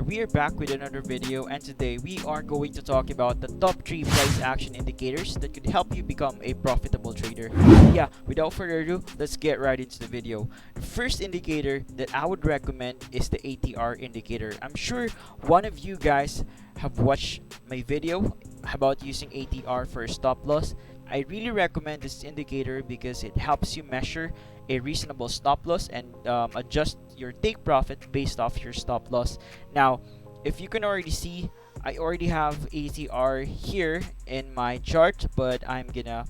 We are back with another video, and today we are going to talk about the top 3 price action indicators that could help you become a profitable trader. Yeah, without further ado, let's get right into the video. The first indicator that I would recommend is the ATR indicator. I'm sure one of you guys have watched my video about using ATR for a stop loss. I really recommend this indicator because it helps you measure a reasonable stop loss and adjust your take profit based off your stop loss. Now, if you can already see, I already have ATR here in my chart, but I'm gonna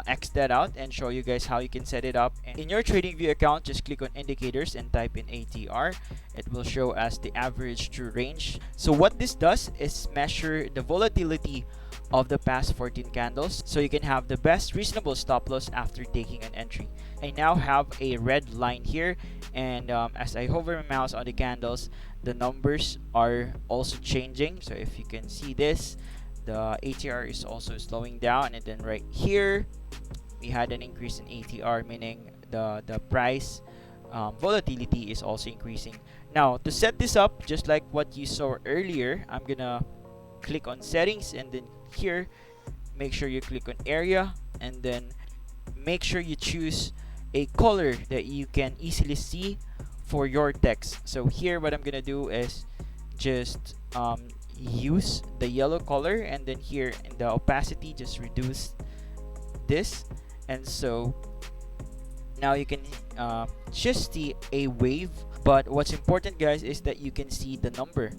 X that out and show you guys how you can set it up. And in your TradingView account, just click on indicators and type in ATR. It will show as the average true range. So what this does is measure the volatility of the past 14 candles, so you can have the best reasonable stop loss after taking an entry. I now have a red line here, and as I hover my mouse on the candles, the numbers are also changing. So if you can see this, the ATR is also slowing down, and then right here we had an increase in ATR, meaning the price volatility is also increasing. Now, to set this up just like what you saw earlier, I'm gonna click on settings, and then here make sure you click on area, and then make sure you choose a color that you can easily see for your text. So here what I'm gonna do is just use the yellow color, and then here in the opacity just reduce this, and so now you can just see a wave. But what's important, guys, is that you can see the number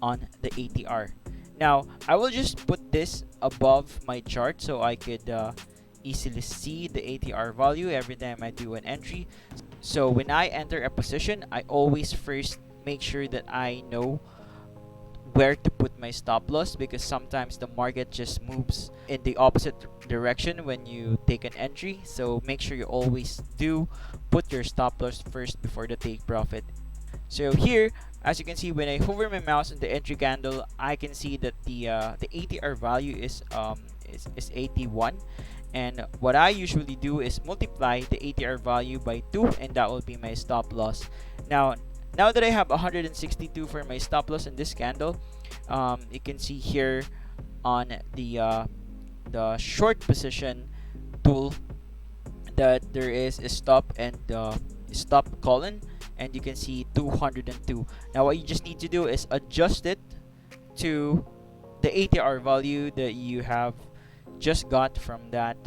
on the ATR. Now I will just put this above my chart so I could easily see the ATR value every time I do an entry. So when I enter a position, I always first make sure that I know where to put my stop loss, because sometimes the market just moves in the opposite direction when you take an entry. So make sure you always do put your stop loss first before the take profit. So here, as you can see, when I hover my mouse on the entry candle, I can see that the ATR value is 81, and what I usually do is multiply the ATR value by 2, and that will be my stop loss. Now that I have 162 for my stop loss in this candle, you can see here on the short position tool that there is a stop and stop column, and you can see 202. Now what you just need to do is adjust it to the ATR value that you have just got from that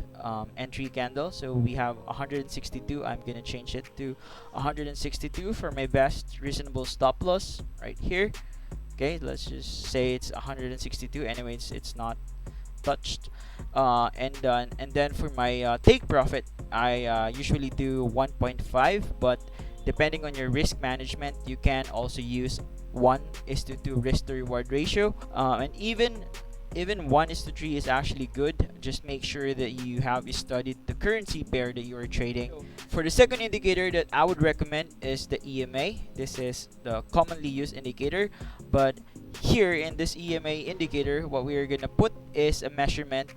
entry candle. So we have 162. I'm gonna change it to 162 for my best reasonable stop loss right here. Okay, let's just say it's 162. Anyways, it's not touched. And then for my take profit, I usually do 1.5, but depending on your risk management, you can also use 1:2 risk to reward ratio, and even 1:3 is actually good. Just make sure that you have studied the currency pair that you are trading. For the second indicator that I would recommend is the EMA. This is the commonly used indicator, but here in this EMA indicator, what we are gonna put is a measurement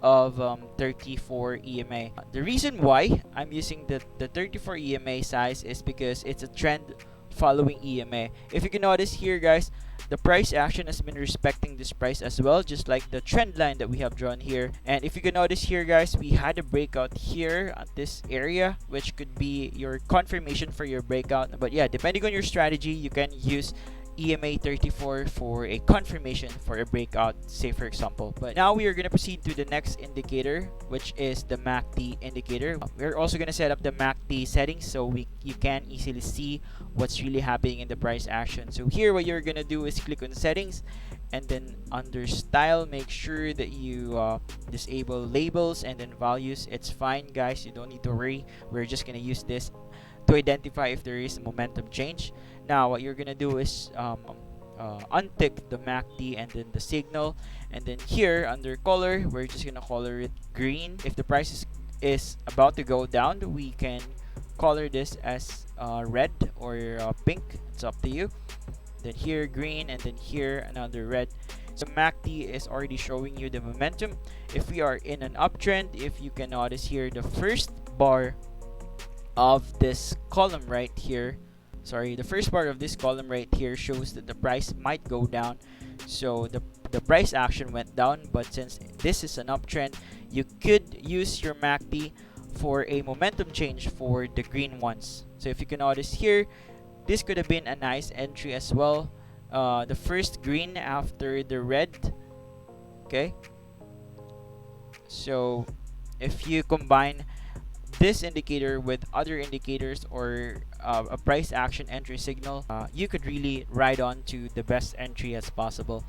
of 34 EMA. The reason why I'm using the 34 EMA size is because it's a trend following EMA. If you can notice here, guys, the price action has been respecting this price as well, just like the trend line that we have drawn here. And if you can notice here, guys, we had a breakout here at this area, which could be your confirmation for your breakout. But yeah, depending on your strategy, you can use EMA 34 for a confirmation for a breakout, say for example. But now we are going to proceed to the next indicator, which is the MACD indicator. We're also going to set up the MACD settings so you can easily see what's really happening in the price action. So here what you're going to do is click on settings, and then under style, make sure that you disable labels and then values. It's fine, guys, you don't need to worry. We're just going to use this to identify if there is a momentum change. Now what you're gonna do is untick the MACD and then the signal, and then here under color, we're just gonna color it green. If the price is about to go down, we can color this as red or pink. It's up to you. Then here green, and then here another red. So MACD is already showing you the momentum. If we are in an uptrend, if you can notice here, the first bar of this column right here sorry, the first part of this column right here shows that the price might go down. So the price action went down, but since this is an uptrend, you could use your MACD for a momentum change for the green ones. So if you can notice here, this could have been a nice entry as well. The first green after the red. Okay, so if you combine this indicator with other indicators or a price action entry signal, you could really ride on to the best entry as possible.